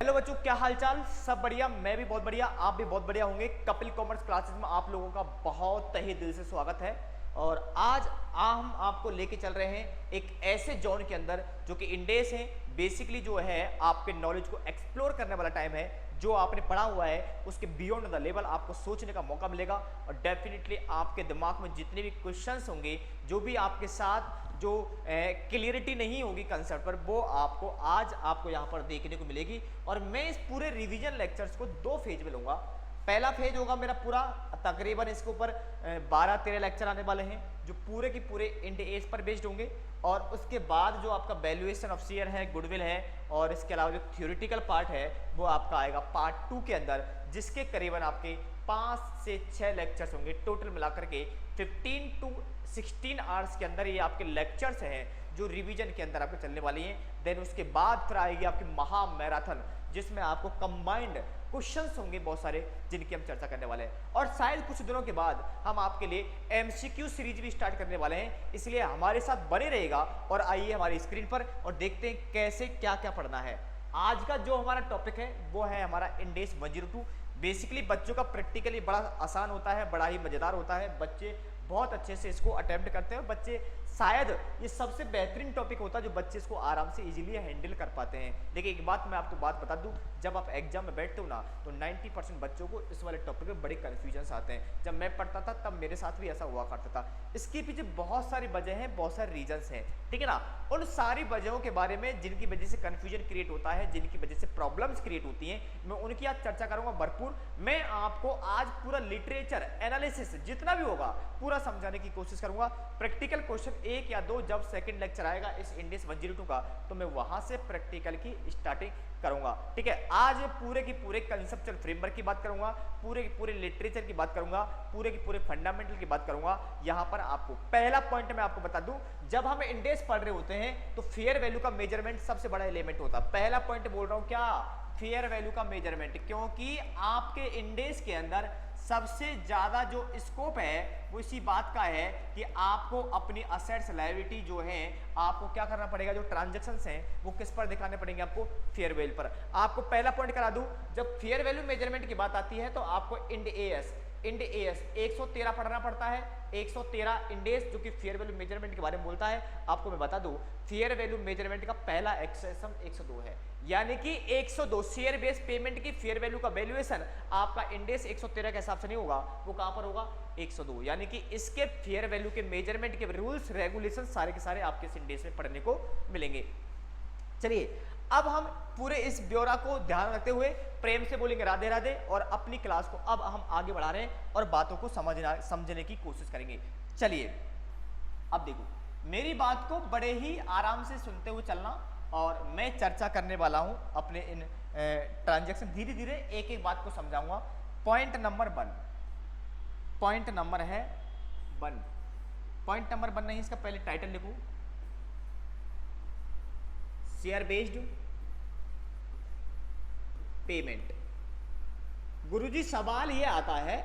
Hello बच्चों, क्या हालचाल? सब बढ़िया? मैं भी बहुत बढ़िया, आप भी बहुत बढ़िया होंगे। कपिल कॉमर्स क्लासेस में आप लोगों का बहुत तहे दिल से स्वागत है। और आज हम आपको लेके चल रहे हैं एक ऐसे जोन के अंदर जो कि इंडेस है। बेसिकली जो है आपके नॉलेज को एक्सप्लोर करने वाला टाइम है। जो आपने पढ़ा हुआ है उसके बियॉन्ड द लेवल आपको सोचने का मौका मिलेगा और डेफिनेटली आपके दिमाग में जितने भी क्वेश्चंस होंगे, जो भी आपके साथ जो क्लियरिटी नहीं होगी कंसेप्ट पर, वो आपको यहाँ पर देखने को मिलेगी। और मैं इस पूरे रिवीजन लेक्चर्स को दो फेज में लूंगा। पहला फेज होगा मेरा पूरा, तकरीबन इसके ऊपर 12-13 लेक्चर आने वाले हैं जो पूरे के पूरे इंड एज पर बेस्ड होंगे। और उसके बाद जो आपका वैल्यूएशन ऑफ शेयर है, गुडविल है, और इसके अलावा जो थ्योरेटिकल पार्ट है वो आपका आएगा पार्ट 2 के अंदर, जिसके करीबन आपके 5 से 6 लेक्चर्स होंगे। टोटल मिलाकर के 15 to 16 आवर्स के अंदर ये आपके लेक्चर्स हैं जो रिवीजन के अंदर आपके चलने वाली हैं। देन उसके बाद फिर आएगी आपकी महा मैराथन, जिसमें आपको कंबाइंड क्वेश्चंस होंगे बहुत सारे, जिनकी हम चर्चा करने वाले हैं। और शायद कुछ दिनों के बाद हम आपके लिए एमसीक्यू सीरीज भी स्टार्ट करने वाले हैं, इसलिए हमारे साथ बने रहेगा। और आइए हमारी स्क्रीन पर और देखते हैं कैसे क्या क्या पढ़ना है। आज का जो हमारा टॉपिक है वो है हमारा इंडेस 102। बेसिकली बच्चों का प्रैक्टिकली बड़ा आसान होता है, बड़ा ही मजेदार होता है। बच्चे बहुत अच्छे से इसको अटेम्प्ट करते हैं। बच्चे शायद ये सबसे बेहतरीन टॉपिक होता है जो बच्चे इसको आराम से इजीली हैंडल कर पाते हैं। देखिए एक बात मैं आपको बता दूं, जब आप एग्जाम में बैठते हो ना तो 90% बच्चों को इस वाले टॉपिक में बड़े कन्फ्यूजन आते हैं। जब मैं पढ़ता था तब मेरे साथ भी ऐसा हुआ करता था। इसके पीछे बहुत सारी वजह हैं, बहुत सारे रीजंस हैं, ठीक है ना। उन सारी वजहों के बारे में जिनकी वजह से कन्फ्यूजन क्रिएट होता है, जिनकी वजह से प्रॉब्लम्स क्रिएट होती हैं, मैं उनकी आज चर्चा करूंगा भरपूर। मैं आपको आज पूरा लिटरेचर एनालिसिस जितना भी होगा पूरा समझाने की कोशिश करूंगा। प्रैक्टिकल क्वेश्चन 1 या 2 जब सेकंड लेक्चर आएगा इस इंडेस 102 का, तो मैं वहां से प्रैक्टिकल की स्टार्टिंग करूंगा, ठीक है। आज पूरे की पूरे कंसेप्चुअल फ्रेमवर्क की बात करूंगा, पूरे की पूरे लिटरेचर की बात करूंगा, पूरे की पूरे फंडामेंटल की बात करूंगा। यहां पर आपको पहला पॉइंट मैं आपको बता दूं, जब हम इंडेस पढ़ रहे होते हैं तो फेयर वैल्यू का मेजरमेंट सबसे बड़ा एलिमेंट होता है। पहला पॉइंट बोल रहा हूं क्या? फेयर वैल्यू का मेजरमेंट, क्योंकि आपके इंडेस के अंदर सबसे ज्यादा जो स्कोप है वो इसी बात का है कि आपको अपनी असेट्स लायबिलिटी जो है आपको क्या करना पड़ेगा, जो ट्रांजैक्शंस हैं वो किस पर दिखाने पड़ेंगे आपको? फेयर वैल्यू पर। आपको पहला पॉइंट करा दूं, जब फेयर वैल्यू मेजरमेंट की बात आती है तो आपको इंड एएस 113 पढ़ना पड़ता है। 113 इंडेस जो कि फेयर वैल्यू मेजरमेंट के बारे में बोलता है। आपको मैं बता दूं, फेयर वैल्यू मेजरमेंट का पहला एक्सेशन 102 है, यानी कि 102 शेयर बेस्ड पेमेंट की फेयर वैल्यू का वैल्यूएशन आपका इंडेस 113 के हिसाब से नहीं होगा, वो कहां पर होगा? 102। यानी कि इसके फेयर वैल्यू के मेजरमेंट के रूल्स रेगुलेशन सारे के सारे आपके इस इंडेस में पढ़ने को मिलेंगे। चलिए अब हम पूरे इस ब्यौरा को ध्यान रखते हुए प्रेम से बोलेंगे राधे राधे, और अपनी क्लास को अब हम आगे बढ़ा रहे हैं और बातों को समझने की कोशिश करेंगे। चलिए अब देखो, मेरी बात को बड़े ही आराम से सुनते हुए चलना, और मैं चर्चा करने वाला हूं अपने इन ट्रांजैक्शन, धीरे धीरे एक एक बात को समझाऊंगा। पॉइंट नंबर 1, पॉइंट नंबर है 1, पॉइंट नंबर 1 नहीं, इसका पहले टाइटल लिखो, शेयर बेस्ड पेमेंट। गुरुजी सवाल ये आता है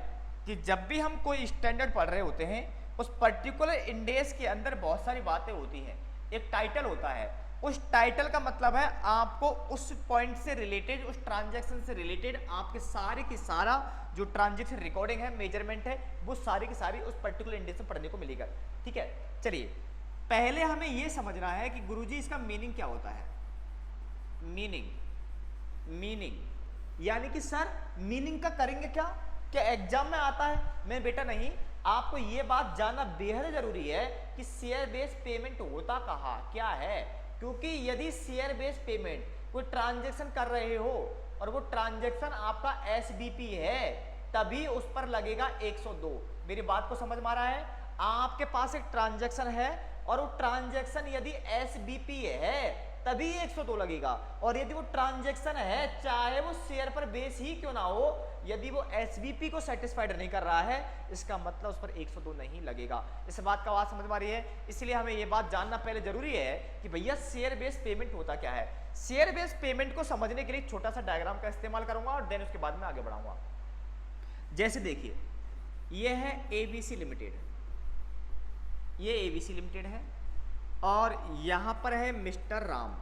कि जब भी हम कोई स्टैंडर्ड पढ़ रहे होते हैं उस पर्टिकुलर इंडेक्स के अंदर बहुत सारी बातें होती हैं, एक टाइटल होता है। उस टाइटल का मतलब है आपको उस पॉइंट से रिलेटेड, उस ट्रांजैक्शन से रिलेटेड आपके सारे की सारा जो ट्रांजैक्शन रिकॉर्डिंग है, मेजरमेंट है, वो सारी की सारी उस पर्टिकुलर इंडेक्स में पढ़ने को मिलेगा, ठीक है। चलिए पहले हमें यह समझना है कि गुरुजी इसका मीनिंग क्या होता है। मीनिंग यानी कि सर मीनिंग का करेंगे क्या एग्जाम में आता है? मैं बेटा नहीं, आपको यह बात जानना बेहद जरूरी है कि शेयर बेस्ड पेमेंट होता कहाँ क्या है। क्योंकि यदि शेयर बेस्ड पेमेंट कोई ट्रांजैक्शन कर रहे हो और वो ट्रांजैक्शन आपका एसबीपी है, तभी उस पर लगेगा 102। मेरी बात को समझ में आ रहा है? आपके पास एक ट्रांजैक्शन है और वो ट्रांजैक्शन यदि एसबीपी है तभी 102 लगेगा, और यदि वो ट्रांजैक्शन है चाहे वो शेयर पर बेस ही क्यों ना हो, यदि वो एसबीपी को सेटिस्फाइड नहीं कर रहा है, इसका मतलब उस पर 102 नहीं लगेगा। इस बात का बात समझ में आ रही है? इसलिए हमें यह बात जानना पहले जरूरी है कि भैया शेयर बेस्ड पेमेंट होता क्या है। शेयर बेस्ड पेमेंट को समझने के लिए छोटा सा डायग्राम का इस्तेमाल करूंगा और देन उसके बाद में आगे बढ़ाऊंगा। जैसे देखिए, यह है एबीसी लिमिटेड, ये एबीसी लिमिटेड है, और यहां पर है मिस्टर राम,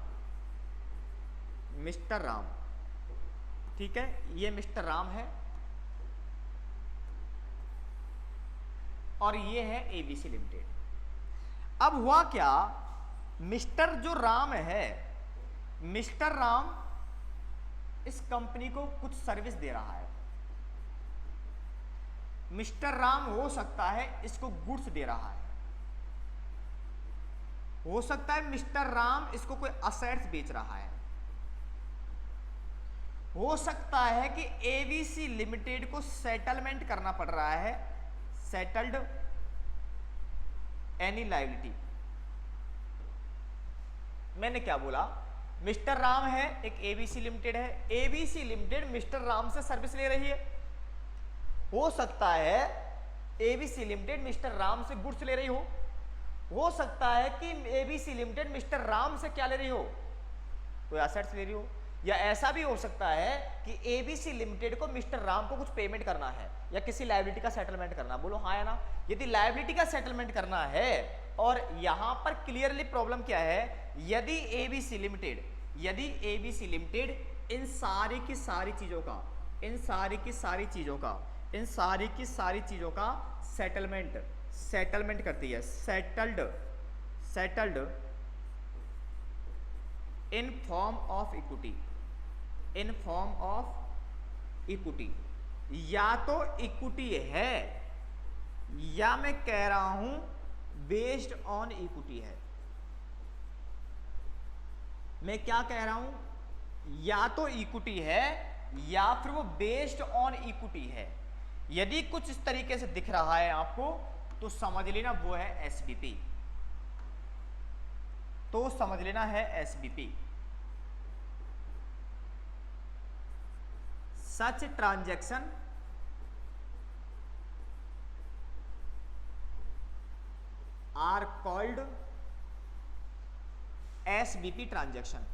ठीक है, ये मिस्टर राम है और ये है एबीसी लिमिटेड। अब हुआ क्या, मिस्टर जो राम है, मिस्टर राम इस कंपनी को कुछ सर्विस दे रहा है। मिस्टर राम हो सकता है इसको गुड्स दे रहा है, हो सकता है मिस्टर राम इसको कोई असेट्स बेच रहा है, हो सकता है कि एबीसी लिमिटेड को सेटलमेंट करना पड़ रहा है, सेटल्ड एनी लायबिलिटी। मैंने क्या बोला, मिस्टर राम है, एक एबीसी लिमिटेड है, एबीसी लिमिटेड मिस्टर राम से सर्विस ले रही है। हो सकता है एबीसी लिमिटेड मिस्टर राम से गुड्स ले रही हो सकता है कि एबीसी लिमिटेड मिस्टर राम से क्या ले रही हो, कोई एसेट्स ले रही हो, या ऐसा भी हो सकता है कि एबीसी लिमिटेड को मिस्टर राम को कुछ पेमेंट करना है या किसी लायबिलिटी का सेटलमेंट करना। बोलो हाँ या ना। यदि लायबिलिटी का सेटलमेंट करना है, और यहां पर क्लियरली प्रॉब्लम क्या है, यदि एबीसी लिमिटेड इन सारी की सारी चीजों का सेटलमेंट करती है, settled in form of equity, या तो इक्विटी है या मैं कह रहा हूं बेस्ड ऑन इक्विटी है। मैं क्या कह रहा हूं, या तो इक्विटी है या फिर वो बेस्ड ऑन इक्विटी है। यदि कुछ इस तरीके से दिख रहा है आपको तो समझ लेना वो है एसबीपी, तो समझ लेना है SBP. Such transaction are called SBP transaction.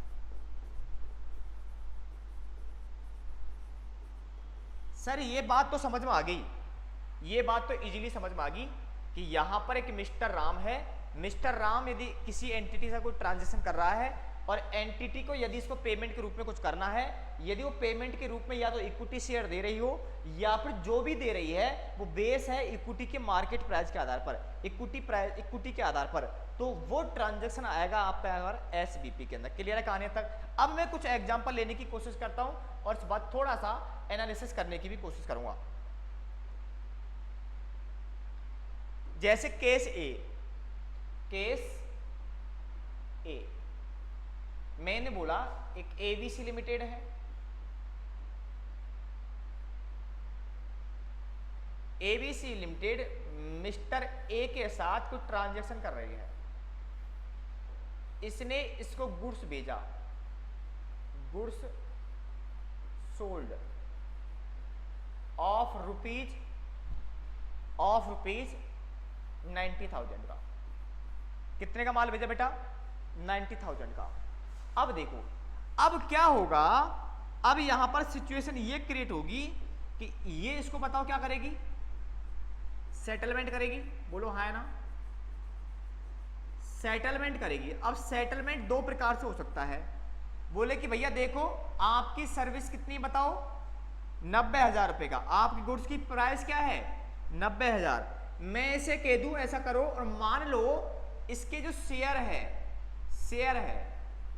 Sir ये बात तो समझ में आ गई, ये बात तो इजीली समझ में आ गई कि यहां पर एक मिस्टर राम है, मिस्टर राम यदि किसी एंटिटी से कोई ट्रांजैक्शन कर रहा है और एंटिटी को यदि इसको पेमेंट के रूप में कुछ करना है, यदि वो पेमेंट के रूप में या तो इक्विटी शेयर दे रही हो या फिर जो भी दे रही है वो बेस है इक्विटी के मार्केट प्राइस के आधार पर, इक्विटी के आधार पर, तो वो ट्रांजैक्शन आएगा आपका अगर एसबीपी के अंदर। क्लियर है कहानी तक। अब मैं कुछ एग्जांपल लेने की कोशिश करता हूं और इस बात थोड़ा सा एनालिसिस करने की भी कोशिश करूंगा। जैसे केस ए मैंने बोला एक एबीसी लिमिटेड है, एबीसी लिमिटेड मिस्टर ए के साथ कुछ ट्रांजैक्शन कर रही है, इसने इसको गुड्स भेजा, गुड्स सोल्ड ऑफ रुपीज 90,000 का। कितने का माल भेजा बेटा? 90,000 का। अब देखो अब क्या होगा, अब यहां पर सिचुएशन ये क्रिएट होगी कि ये इसको बताओ क्या करेगी, सेटलमेंट करेगी। बोलो हाँ है ना, सेटलमेंट करेगी। अब सेटलमेंट दो प्रकार से हो सकता है, बोले कि भैया देखो आपकी सर्विस कितनी बताओ, 90,000 रुपए का, आपकी गुड्स की प्राइस क्या है 90,000। मैं इसे कह दूं ऐसा करो, और मान लो इसके जो शेयर है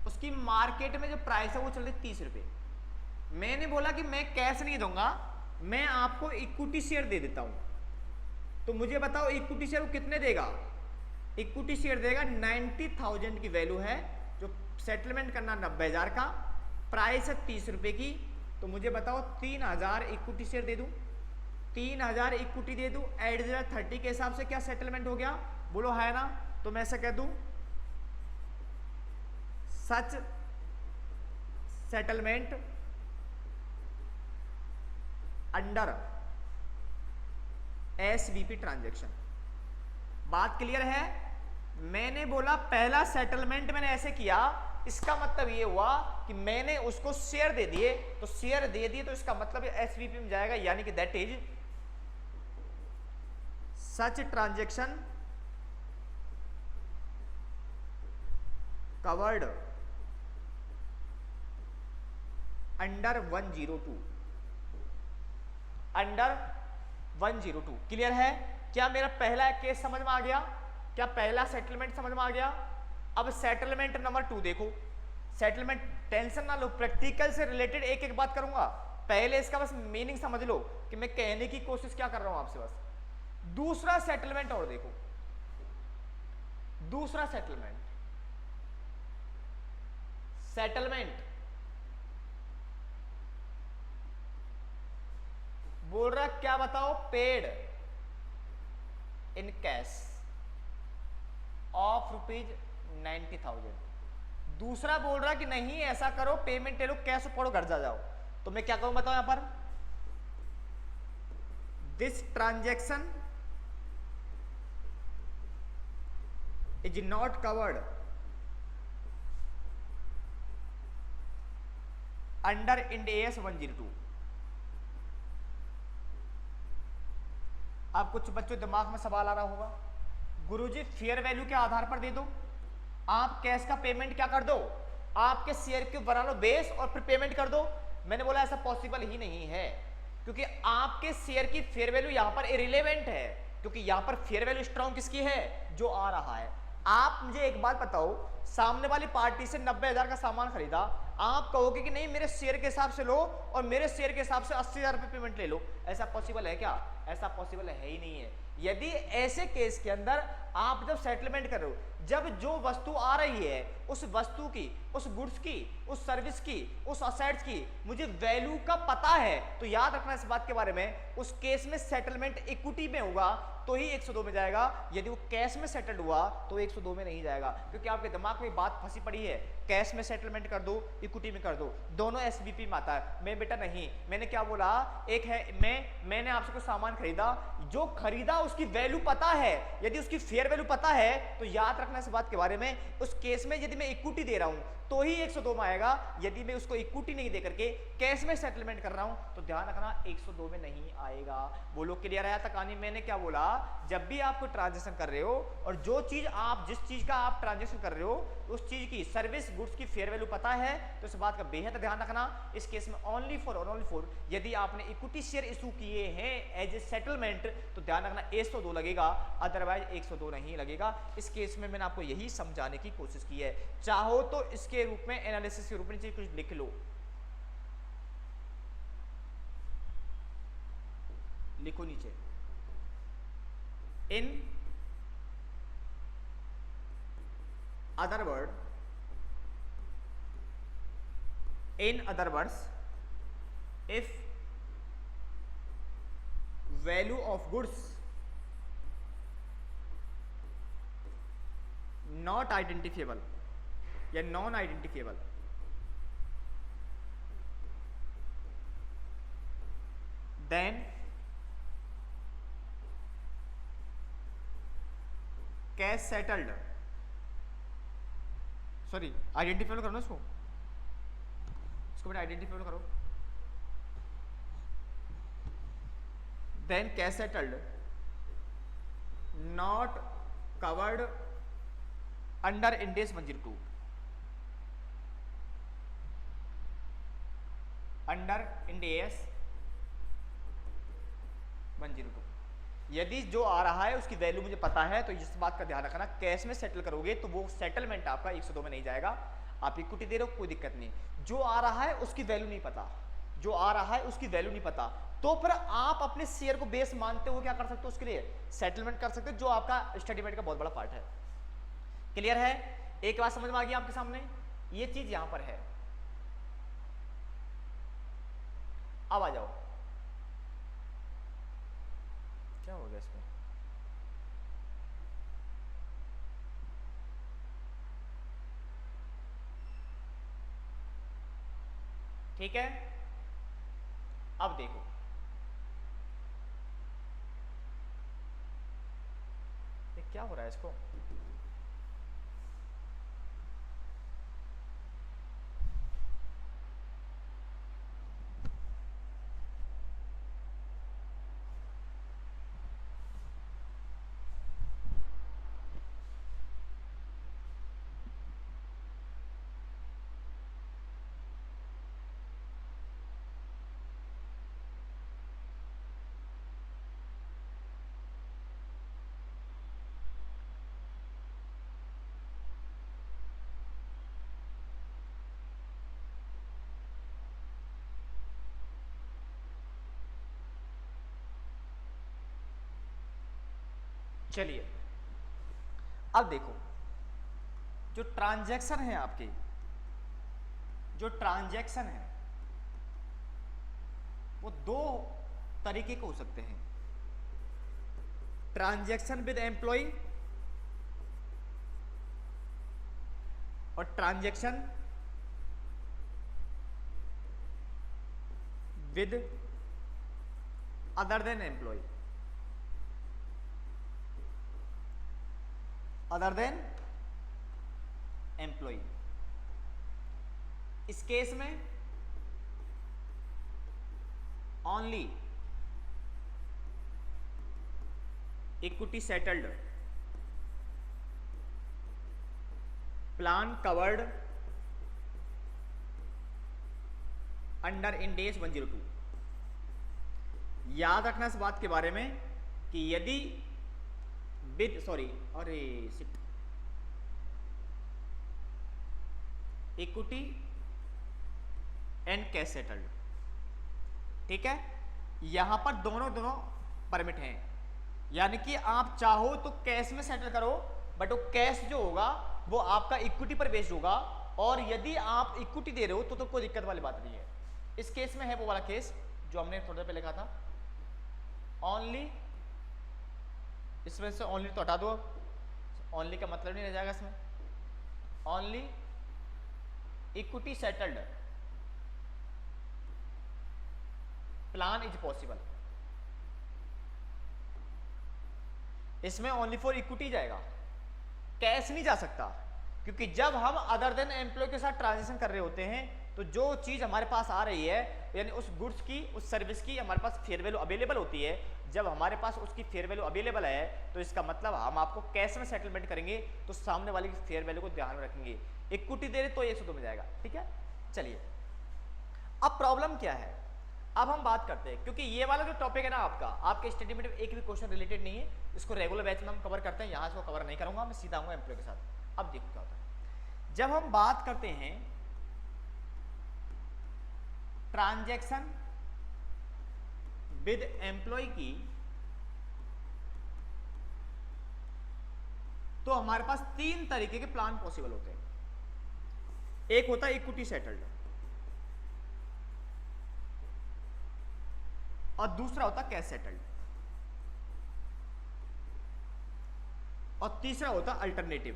उसकी मार्केट में जो प्राइस है वो चल रही 30 रुपए। मैंने बोला कि मैं कैश नहीं दूंगा, मैं आपको इक्विटी शेयर दे देता हूं, तो मुझे बताओ इक्विटी शेयर वो कितने देगा, इक्विटी शेयर देगा 90,000 की वैल्यू है, जो सेटलमेंट करना 90,000 का, प्राइस है 30 रुपए की, तो मुझे बताओ 3,000 इक्विटी शेयर दे दूं, 3,000 इक्विटी दे दूं, एट 30 के हिसाब से क्या सेटलमेंट हो गया, बोलो है ना। तो मैं ऐसा कह दूं सच सेटलमेंट अंडर एसबीपी ट्रांजैक्शन। बात क्लियर है। मैंने बोला पहला सेटलमेंट मैंने ऐसे किया, इसका मतलब ये हुआ कि मैंने उसको शेयर दे दिए, तो शेयर दे दिए तो इसका मतलब एसबीपी में जाएगा, यानी कि that is such transaction covered under 102, under 102। Clear है? क्या मेरा पहला केस समझ में आ गया? क्या पहला सेटलमेंट समझ में आ गया? अब सेटलमेंट नंबर 2 देखो। सेटलमेंट, टेंशन ना लो, प्रैक्टिकल से रिलेटेड एक एक बात करूंगा, पहले इसका बस मीनिंग समझ लो कि मैं कहने की कोशिश क्या कर रहा हूं आपसे। बस दूसरा सेटलमेंट और देखो, दूसरा सेटलमेंट, सेटलमेंट बोल रहा क्या बताओ, पेड इन कैश ऑफ ₹90,000। दूसरा बोल रहा कि नहीं ऐसा करो, पेमेंट ले लो, कैश पढ़ो, घर जा जाओ। तो मैं क्या करूं बताओ यहां पर, this transaction is not covered under Ind AS 102। अब कुछ बच्चों दिमाग में सवाल आ रहा होगा, गुरुजी फेयर वैल्यू के आधार पर दे दो, आप कैश का पेमेंट क्या कर दो, आपके शेयर के बना लो बेस और फिर पेमेंट कर दो। मैंने बोला ऐसा पॉसिबल ही नहीं है, क्योंकि आपके शेयर की फेयर वैल्यू यहां पर इरिलेवेंट है, क्योंकि यहां पर फेयर वैल्यू स्ट्रॉन्ग किसकी है, जो आ रहा है। आप मुझे एक बात बताओ, सामने वाली पार्टी से 90,000 का सामान खरीदा, आप कहोगे कि नहीं मेरे शेयर के हिसाब से लो और मेरे शेयर के हिसाब से 80,000 रुपए पेमेंट ले लो, ऐसा पॉसिबल है क्या? ऐसा पॉसिबल है ही नहीं है। यदि ऐसे केस के अंदर आप जब सेटलमेंट कर रहे हो, जब जो वस्तु आ रही है उस वस्तु की, उस गुड्स की, उस सर्विस की, उस असेट्स की मुझे वैल्यू का पता है, तो याद रखना इस बात के बारे में, उस केस में सेटलमेंट इक्विटी में होगा तो ही 102 में जाएगा। यदि वो कैश में सेटल्ड हुआ तो 102 में नहीं जाएगा, क्योंकि आपके दिमाग में बात फंसी पड़ी है, कैश में सेटलमेंट कर दो, इक्विटी में कर दो, दोनों एसबीपी में आता है। मैं बेटा नहीं, मैंने क्या बोला, एक है मैंने आपसे कोई सामान खरीदा, जो खरीदा उसकी वैल्यू पता है, यदि उसकी फेयर वैल्यू पता है तो याद रखना इस बात के बारे में, उस केस में यदि मैं इक्विटी दे रहा हूं तो ही 102 में आएगा। यदि मैं उसको इक्विटी नहीं दे करके कैश में सेटलमेंट कर रहा हूं तो ध्यान रखना 102 में नहीं आएगा। वो लोग क्लियर आया था कहानी? मैंने क्या बोला, जब भी आप कोई ट्रांजेक्शन कर रहे हो और जो चीज आप, जिस चीज का आप ट्रांजेक्शन कर रहे हो उस चीज की सर्विस गुड्स की फेयर वैल्यू पता है, तो इस बात का बेहद ध्यान रखना। इस केस में ओनली फॉर यदि आपने इक्विटी शेयर इशू किए हैं एज ए सेटलमेंट तो ध्यान रखना 102 लगेगा, अदरवाइज 102 नहीं लगेगा। इस केस में मैंने आपको यही समझाने की कोशिश की है। चाहो तो इसके रूप में, एनालिसिस के रूप में कुछ लिख लो, लिखो नीचे, in other words if value of goods not identifiable या non identifiable, then cash settled, sorry identify करो ना इसको बेटा आइडेंटिफाई करो, then cash settled not covered under Ind AS 102, under Ind AS 102। यदि जो आ रहा है उसकी वैल्यू मुझे पता है तो इस बात का ध्यान रखना, कैश में सेटल करोगे तो वो सेटलमेंट आपका 102 में नहीं जाएगा। आप इक्विटी दे रहे हो कोई दिक्कत नहीं, जो आ रहा है उसकी वैल्यू नहीं पता, जो आ रहा है उसकी वैल्यू नहीं पता, तो फिर आप अपने शेयर को बेस मानते हो क्या कर सकते हो, उसके लिए सेटलमेंट कर सकते हो, जो आपका स्टडीमेंट का बहुत बड़ा पार्ट है। क्लियर है? एक बात समझ में आ गई आपके सामने, ये चीज यहां पर है। अब आ जाओ, क्या हो गया इसमें, ठीक है? अब देखो, ये क्या हो रहा है इसको, चलिए अब देखो, जो ट्रांजैक्शन है आपके, जो ट्रांजैक्शन है वो दो तरीके के हो सकते हैं। ट्रांजैक्शन विद एम्प्लॉय और transaction with other than employ, other than employ. इस केस में only equity settled, plan covered under Ind AS 102। याद रखना इस बात के बारे में कि यदि with equity and cash settled, ठीक है, यहां पर दोनों परमिट हैं। यानी कि आप चाहो तो कैश में सेटल करो, बट वो कैश जो होगा वो आपका इक्विटी पर बेस्ड होगा, और यदि आप इक्विटी दे रहे हो तो कोई दिक्कत वाली बात नहीं है। इस केस में है वो वाला केस जो हमने थोड़ी देर पहले कहा था, ओनली, इसमें से ओनली तो हटा दो, ओनली का मतलब नहीं रह जाएगा इसमें, only equity settled plan is possible. इसमें ओनली फॉर इक्विटी जाएगा, कैश नहीं जा सकता, क्योंकि जब हम अदर देन एम्प्लॉय के साथ ट्रांजेक्शन कर रहे होते हैं तो जो चीज हमारे पास आ रही है, यानी उस गुड्स की, उस सर्विस की हमारे पास फेयर वैल्यू अवेलेबल होती है। जब हमारे पास उसकी फेयर वैल्यू अवेलेबल है तो इसका मतलब हम आपको कैश में सेटलमेंट करेंगे, तो सामने वाले की फेयर वैल्यू को ध्यान में रखेंगे। इक्विटी दे रहे तो 102 में जाएगा, ठीक है। चलिए अब प्रॉब्लम क्या है, अब हम बात करते हैं, क्योंकि ये वाला जो टॉपिक है ना आपका, आपके स्टेटमेंट में एक भी क्वेश्चन रिलेटेड नहीं है, इसको रेगुलर बैच में हम कवर करते हैं, यहाँ इसको कवर नहीं करूंगा, मैं सीधा आऊंगा एम्प्लॉय के साथ। अब देखो क्या होता है, जब हम बात करते हैं ट्रांजैक्शन विद एम्प्लॉय की, तो हमारे पास तीन तरीके के प्लान पॉसिबल होते हैं। एक होता है इक्विटी सेटल्ड, और दूसरा होता है कैश सेटल्ड, और तीसरा होता है अल्टरनेटिव।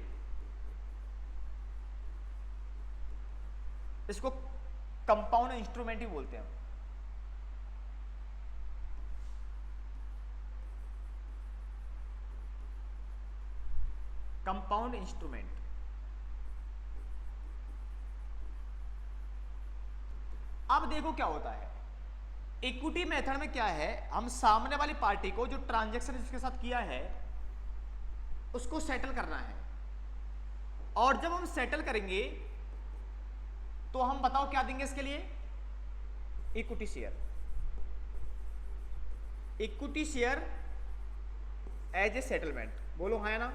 इसको कंपाउंड इंस्ट्रूमेंट ही बोलते हैं। Compound instrument. अब देखो क्या होता है, इक्विटी मेथड में क्या है, हम सामने वाली पार्टी को जो ट्रांजैक्शन जिसके साथ किया है उसको सेटल करना है, और जब हम सेटल करेंगे तो हम बताओ क्या देंगे इसके लिए, equity share. Equity share as a settlement, बोलो हाँ या ना।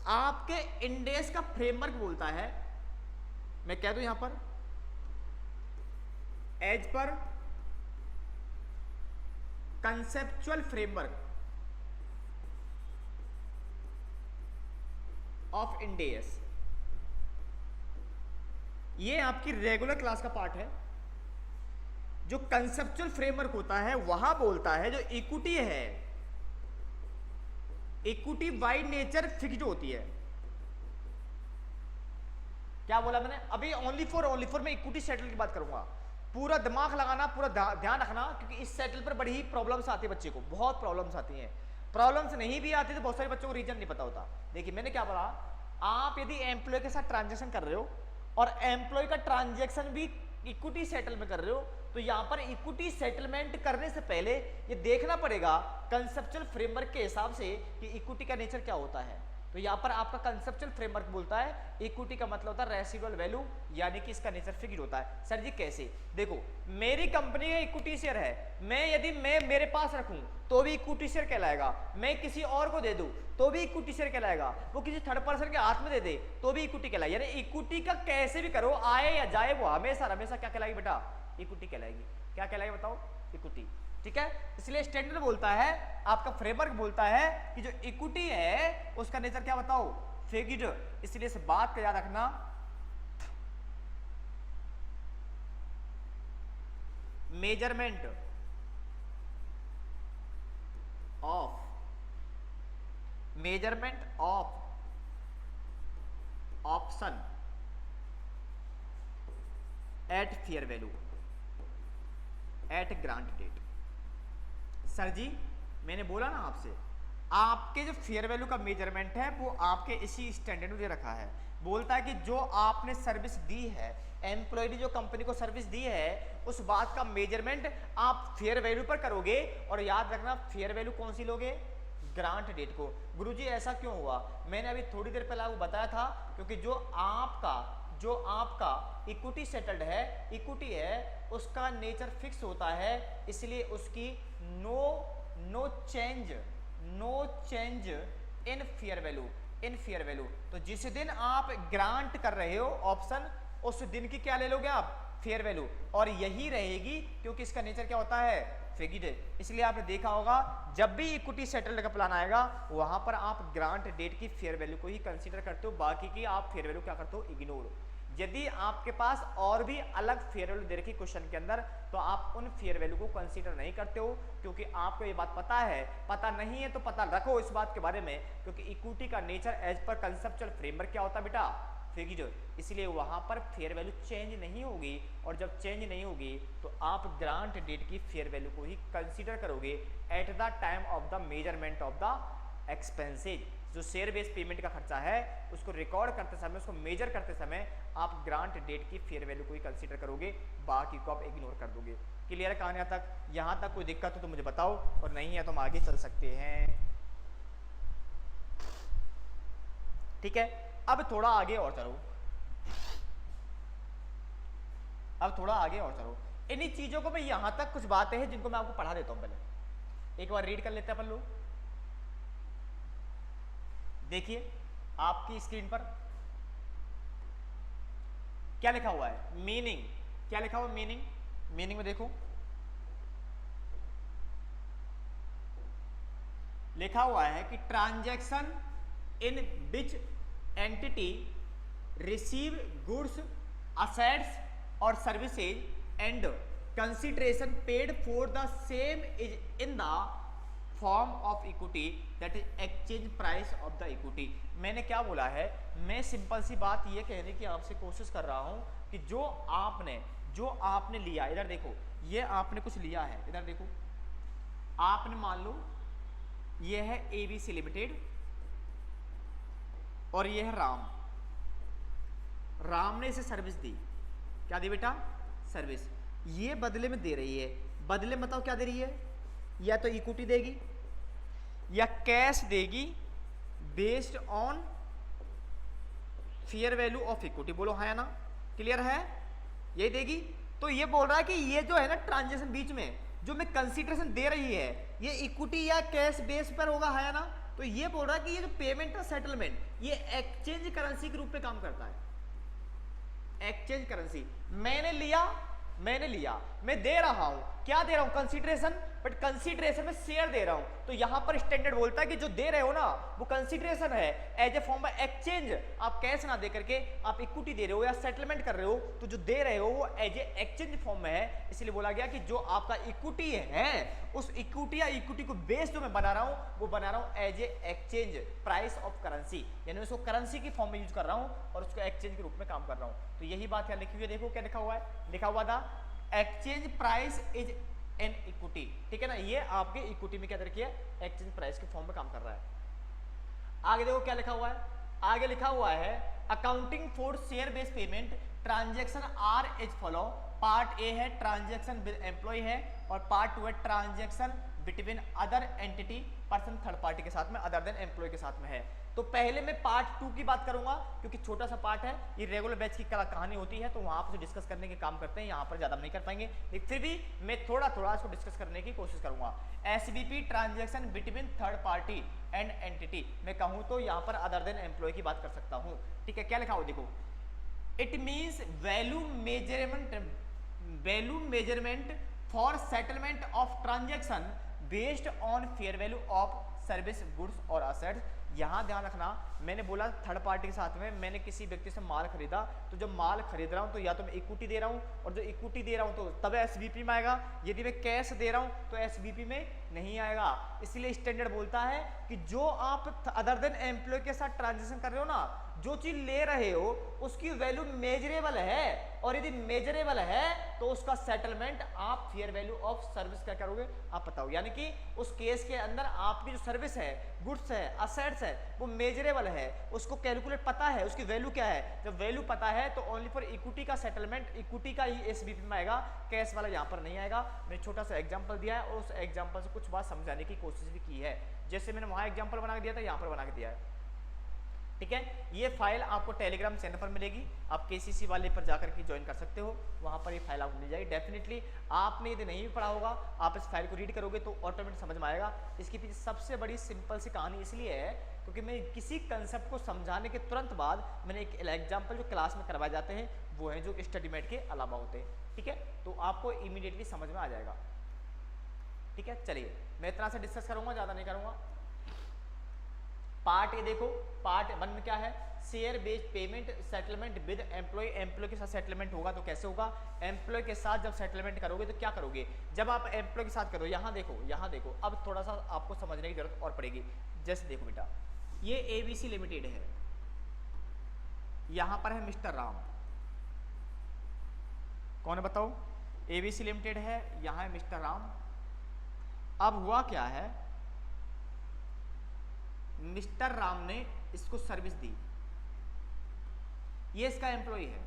आपके इंडेस का फ्रेमवर्क बोलता है, मैं कह दूं यहां पर, as per conceptual framework of Ind AS. ये आपकी रेगुलर क्लास का पार्ट है। जो कंसेप्चुअल फ्रेमवर्क होता है वहां बोलता है जो इक्विटी है, इक्विटी बाय नेचर फिक्स्ड होती है। क्या बोला मैंने अभी, ओनली फॉर मैं इक्विटी सेटल की बात करूंगा। पूरा दिमाग लगाना, पूरा ध्यान रखना, क्योंकि इस सेटल पर बड़ी ही प्रॉब्लम्स आती है बच्चे को, बहुत प्रॉब्लम्स आती हैं। प्रॉब्लम्स नहीं भी आती तो बहुत सारे बच्चों को रीजन नहीं पता होता। देखिए मैंने क्या बोला, आप यदि एम्प्लॉय के साथ ट्रांजैक्शन कर रहे हो और एम्प्लॉय का ट्रांजैक्शन भी इक्विटी सेटल में कर रहे हो, तो यहां पर इक्विटी सेटलमेंट करने से पहले ये देखना पड़ेगा कंसेप्चुअल फ्रेमवर्क के हिसाब से कि इक्विटी का नेचर क्या होता है। तो यहां पर आपका कंसेप्चुअल फ्रेमवर्क बोलता है इक्विटी का मतलब होता है रेसिडुअल वैल्यू, यानी कि इसका नेचर फिक्स्ड होता है। सर जी कैसे? देखो मेरी कंपनी का इक्विटी शेयर है, यदि मैं मेरे पास रखूं तो भी इक्विटी शेयर कहलाएगा, मैं किसी और को दे दूं तो भी इक्विटी शेयर कहलाएगा, वो किसी थर्ड पर्सन के हाथ में दे दे तो भी इक्विटी कहलाएगी। यानी इक्विटी का कैसे भी करो, आए या जाए, वो हमेशा हमेशा क्या कहलाएगी बेटा? इक्विटी कहलाएगी। क्या कहलाएगी बताओ? इक्विटी। ठीक है, इसलिए स्टैंडर्ड बोलता है, आपका फ्रेमवर्क बोलता है कि जो इक्विटी है उसका नेचर क्या बताओ, फिक्स्ड। इसलिए इस बात का याद रखना, measurement of option at fair value at grant date. Sir ji मैंने बोला ना आपसे, आपके जो फेयर वैल्यू का मेजरमेंट है वो आपके इसी स्टैंडर्ड में रखा है। बोलता है कि जो आपने सर्विस दी है, एम्प्लॉय ने जो कंपनी को सर्विस दी है, उस बात का मेजरमेंट आप फेयर वैल्यू पर करोगे। और याद रखना फेयर वैल्यू कौन सी लोगे, ग्रांट डेट को। गुरुजी ऐसा क्यों हुआ, मैंने अभी थोड़ी देर पहले आपको बताया था, क्योंकि जो आपका इक्विटी सेटल्ड है, इक्विटी है, उसका नेचर फिक्स होता है, इसलिए उसकी no change in fair value. तो जिस दिन आप ग्रांट कर रहे हो ऑप्शन, उस दिन की क्या ले लोगे आप, फेयर वैल्यू, और यही रहेगी क्योंकि इसका नेचर क्या होता है, फिक्स्ड। इसलिए आपने देखा होगा जब भी इक्विटी सेटल्ड का प्लान आएगा वहां पर आप ग्रांट डेट की फेयर वैल्यू को ही कंसीडर करते हो, बाकी की आप फेयर वैल्यू क्या करते हो, इग्नोर। यदि आपके पास और भी अलग फेयर वैल्यू दे रखी क्वेश्चन के अंदर, तो आप उन फेयर वैल्यू को कंसीडर नहीं करते हो, क्योंकि आपको ये बात पता है। पता नहीं है तो पता रखो इस बात के बारे में, क्योंकि इक्विटी का nature as per conceptual framework क्या होता है बेटा, फिक्स्ड। इसलिए वहां पर फेयर वैल्यू चेंज नहीं होगी, और जब चेंज नहीं होगी तो आप ग्रांट डेट की फेयर वैल्यू को ही कंसीडर करोगे at the time of the measurement of the expenses. जो शेयर बेस्ड पेमेंट का खर्चा है उसको रिकॉर्ड करते समय, उसको मेजर करते समय आप ग्रांट डेट की फेयर वैल्यू को ही कंसीडर करोगे, बाकी को आप इग्नोर कर दोगे। क्लियर है कहानी तक? यहां तक कोई दिक्कत हो तो मुझे बताओ, और नहीं है तो हम आगे चल सकते हैं। ठीक है, अब थोड़ा आगे और चलो, इन्हीं चीजों को मैं यहां तक कुछ बातें हैं जिनको मैं आपको पढ़ा देता हूं। पहले एक बार रीड कर लेते हैं अपन लोग। देखिए आपकी स्क्रीन पर क्या लिखा हुआ है, मीनिंग। क्या लिखा हुआ है मीनिंग में देखो, लिखा हुआ है कि transaction in which entity receive goods, assets और services and consideration paid for the same is in the form of equity, that is exchange price of the equity. मैंने क्या बोला है, मैं सिंपल सी बात ये कहने की आपसे कोशिश कर रहा हूं कि जो आपने लिया, इधर देखो, ये आपने कुछ लिया है, इधर देखो, आपने मान लो ये है एबीसी लिमिटेड और ये है राम ने इसे सर्विस दी। क्या दी बेटा, सर्विस। ये बदले में दे रही है, बदले में बताओ क्या दे रही है, या तो इक्विटी देगी या कैश देगी based on fair value of equity. बोलो हाँ या ना, क्लियर है, यही देगी। तो ये बोल रहा है कि ये जो है ना ट्रांजेक्शन बीच में जो मैं कंसीडरेशन दे रही है, ये इक्विटी या कैश बेस पर होगा, है ना। तो ये बोल रहा है कि ये जो पेमेंट और सेटलमेंट, ये एक्सचेंज करेंसी के रूप में काम करता है। एक्सचेंज करेंसी मैंने लिया, मैं दे रहा हूं, क्या दे रहा हूं, कंसीडरेशन, बट कंसीडरेशन में शेयर दे रहा हूं। तो यहां पर स्टैंडर्ड बोलता है कि जो दे रहे हो ना वो कंसीडरेशन है, as a form of exchange. आप कैश ना दे करके आप इक्विटी दे रहे हो या सेटलमेंट कर रहे हो, तो जो दे रहे हो वो एज ए एक्सचेंज फॉर्म में है। इसलिए बोला गया कि जो आपका इक्विटी है, उस इक्विटी या इक्विटी को बेस जो मैं बना रहा हूं, वो बना रहा हूं as a exchange price of currency, यानी उसको करेंसी की फॉर्म में यूज कर रहा हूं और उसको एक्सचेंज के रूप में काम कर रहा हूं। तो यही बात यहाँ लिखी हुई है, देखो क्या लिखा हुआ है, लिखा हुआ था exchange price is an equity. ठीक है ना, ये आपके इक्विटी में क्या तरीके है, एक्सचेंज प्राइस के फॉर्म में काम कर रहा है। आगे देखो क्या लिखा हुआ है, आगे लिखा हुआ है accounting for share based payment transaction are as follow. Part A है ट्रांजैक्शन विद एम्प्लॉय है, और पार्ट 2 है transaction between other entity person, third party के साथ में, अदर देन एम्प्लॉय के साथ में है। तो पहले मैं पार्ट 2 की बात करूंगा, क्योंकि छोटा सा पार्ट है, ये रेगुलर बैच की कहानी होती है, तो वहां पर डिस्कस करने के काम करते हैं, यहाँ पर ज्यादा नहीं कर पाएंगे, लेकिन फिर भी मैं थोड़ा इसको डिस्कस करने की कोशिश करूंगा। SBP transaction between third party and entity, मैं कहूं तो यहाँ पर अदर देन एम्प्लॉय की बात कर सकता हूँ। ठीक है, क्या लिखा हो देखो, it means value measurement for settlement of transaction based on fair value of service goods और असेट्स। यहाँ ध्यान रखना, मैंने बोला थर्ड पार्टी के साथ में मैंने किसी व्यक्ति से माल खरीदा, तो जब माल खरीद रहा हूँ तो या तो मैं इक्विटी दे रहा हूँ, और जो इक्विटी दे रहा हूँ तो तब एसवीपी में आएगा, यदि मैं कैश दे रहा हूँ तो एसवीपी में नहीं आएगा। इसलिए स्टैंडर्ड बोलता है कि जो आप अदर देन एम्प्लॉय के साथ ट्रांजेक्शन कर रहे हो ना, जो चीज ले रहे हो उसकी वैल्यू मेजरेबल है, और यदि मेजरेबल है तो उसका सेटलमेंट आप फेयर वैल्यू ऑफ सर्विस क्या करोगे, आप बताओ। यानी कि उस केस के अंदर आपकी जो सर्विस है, गुड्स है, असेट्स है, वो मेजरेबल है, उसको कैलकुलेट पता है, उसकी वैल्यू क्या है। जब वैल्यू पता है तो ओनली फॉर इक्विटी का सेटलमेंट इक्विटी का ही एसबीपी में आएगा, कैश वाला यहाँ पर नहीं आएगा। मैंने छोटा सा एग्जाम्पल दिया है और उस एग्जाम्पल से कुछ बात समझाने की कोशिश भी की है, जैसे मैंने वहाँ एग्जाम्पल बना के दिया था, यहाँ पर बना के दिया है। ठीक है, ये फाइल आपको टेलीग्राम चैनल पर मिलेगी, आप केसीसी वाले पर जाकर के ज्वाइन कर सकते हो, वहाँ पर ये फाइल आपको मिल जाएगी। डेफिनेटली आपने यदि नहीं भी पढ़ा होगा, आप इस फाइल को रीड करोगे तो ऑटोमेटिक समझ में आएगा। इसके पीछे सबसे बड़ी सिंपल सी कहानी इसलिए है क्योंकि मैं किसी कंसेप्ट को समझाने के तुरंत बाद मैंने एक एग्जाम्पल जो क्लास में करवाए जाते हैं वो हैं जो स्टडीमेट के अलावा होते हैं। ठीक है, तो आपको इमीडिएटली समझ में आ जाएगा। ठीक है, चलिए मैं इतना से डिस्कस करूंगा, ज़्यादा नहीं करूंगा। पार्ट ए देखो, पार्ट 1 में क्या है, share based payment settlement with employ. Employ के साथ सेटलमेंट होगा तो कैसे होगा, एम्प्लॉय के साथ जब सेटलमेंट करोगे तो क्या करोगे, जब आप एम्प्लॉय के साथ करो, यहाँ देखो, अब थोड़ा सा आपको समझने की जरूरत और पड़ेगी। जैसे देखो बेटा, ये एबीसी लिमिटेड है, यहाँ पर है मिस्टर राम, कौन है बताओ, एबीसी लिमिटेड है, यहाँ है मिस्टर राम। अब हुआ क्या है, मिस्टर राम ने इसको सर्विस दी, ये इसका एम्प्लॉय है,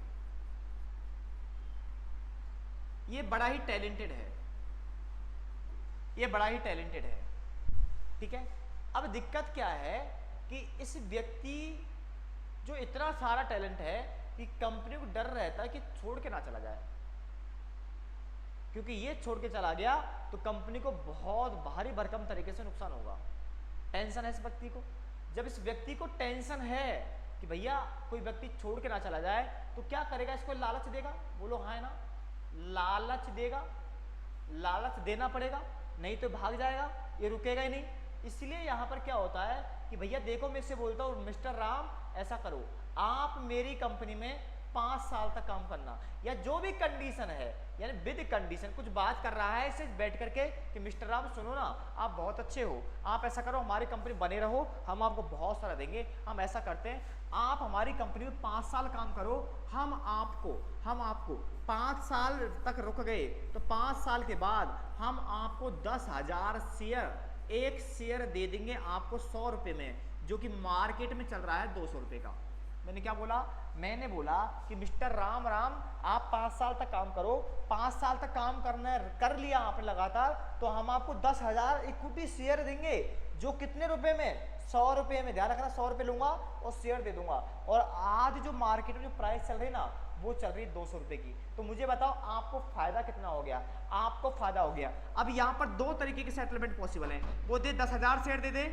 ये बड़ा ही टैलेंटेड है, ये बड़ा ही टैलेंटेड है। ठीक है, अब दिक्कत क्या है कि इस व्यक्ति जो इतना सारा टैलेंट है कि कंपनी को डर रहता है कि छोड़ के ना चला जाए, क्योंकि ये छोड़ के चला गया तो कंपनी को बहुत भारी भरकम तरीके से नुकसान होगा। टेंशन है इस व्यक्ति को। जब इस व्यक्ति को टेंशन है कि भैया कोई व्यक्ति छोड़ के ना चला जाए तो क्या करेगा, इसको लालच देगा, बोलो हाँ है ना, लालच देगा, लालच देना पड़ेगा, नहीं तो भाग जाएगा, ये रुकेगा ही नहीं। इसलिए यहाँ पर क्या होता है कि भैया देखो मैं इससे बोलता हूँ मिस्टर राम ऐसा करो, आप मेरी कंपनी में 5 साल तक काम करना, या जो भी कंडीशन है, यानी विद कंडीशन कुछ बात कर रहा है इससे बैठ करके कि मिस्टर राम सुनो ना, आप बहुत अच्छे हो, आप ऐसा करो हमारी कंपनी बने रहो, हम आपको बहुत सारा देंगे, हम ऐसा करते हैं आप हमारी कंपनी में 5 साल काम करो, हम आपको 5 साल तक रुक गए तो 5 साल के बाद हम आपको 10,000 शेयर, एक शेयर दे देंगे आपको 100 रुपये में, जो कि मार्केट में चल रहा है 200 रुपये का। मैंने क्या बोला, मैंने बोला कि मिस्टर राम आप 5 साल तक काम करो, 5 साल तक काम कर लिया आपने लगातार, तो हम आपको 10,000 इक्विटी शेयर देंगे, जो कितने रुपए में, 100 रुपये में, ध्यान रखना 100 रुपये लूंगा और शेयर दे दूंगा। और आज जो मार्केट में जो प्राइस चल रही है ना, वो चल रही है 200 रुपये की। तो मुझे बताओ आपको फायदा कितना हो गया, आपको फायदा हो गया। अब यहाँ पर 2 तरीके के सेटलमेंट पॉसिबल है, वो दे 10,000 शेयर दे दे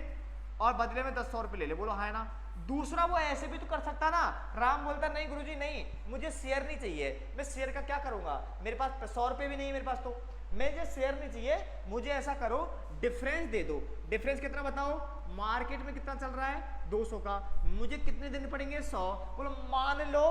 और बदले में 100 रुपये ले ले, बोलो हाँ है ना। दूसरा वो ऐसे भी तो कर सकता ना, राम बोलता नहीं गुरुजी नहीं, मुझे शेयर नहीं चाहिए, मैं शेयर का क्या करूंगा, मेरे पास 100 रुपये भी नहीं है मेरे पास, तो मुझे शेयर नहीं चाहिए, मुझे ऐसा करो डिफरेंस दे दो। डिफरेंस कितना बताओ, मार्केट में कितना चल रहा है 200 का, मुझे कितने देने पड़ेंगे 100। बोलो मान लो